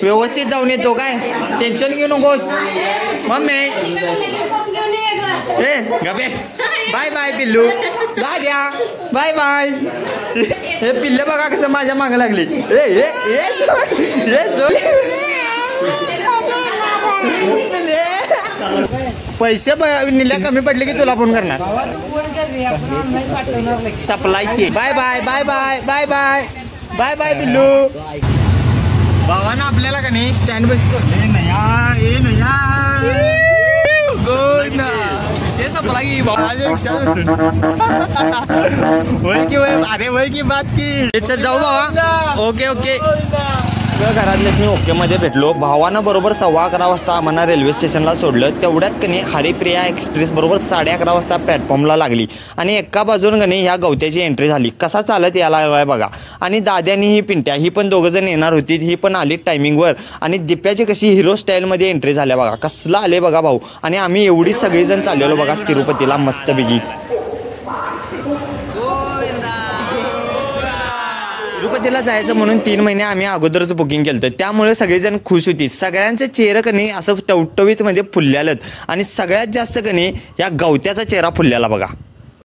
व्यवस्थित जाऊन येतो काय, टेन्शन घेऊ नकोस मम्मी. गबे बाय बाय पिल्लू, द्या बाय बाय. हे पिल्ले बघा कसं माझ्या मागे लागली. पैसे निल्या कमी पडले की तुला फोन करणार सप्लायची. Bye bye bye bye bye bye bye bye पिल्लू. भावानं आपल्याला का नाही स्टँड बस अरे वय की बाच की जाऊ बाबा. Okay okay. घरातलेच मी ओके मध्ये भेटलो. भावानं बरोबर 11:15 वाजता आम्हाला रेल्वे स्टेशनला सोडलं. तेवढ्यात कनी हरिप्रिया एक्सप्रेस बरोबर 11:30 वाजता प्लॅटफॉर्मला लागली आणि एका बाजून कनी ह्या गवत्याची एंट्री झाली. कसा चालत यायला बघा. आणि दाद्यानी ही पिंट्या ही पण दोघं जण येणार होती, ही पण आली टायमिंगवर. आणि दिप्याची कशी हिरो स्टाईलमध्ये एंट्री झाल्या बघा. कसला आले बघा भाऊ. आणि आम्ही एवढी सगळीजण चाललेलो बघा तिरुपतीला मस्तपैकी. तिरुपतीला जायचं म्हणून 3 महिने आम्ही अगोदरच बुकिंग केलं, त्यामुळे सगळेजण खुश होती. सगळ्यांचे चेहरे कनी असं टवटवीत म्हणजे फुलल्यालत आणि सगळ्यात जास्त कनी या गवत्याचा चेहरा फुलल्याला बघा.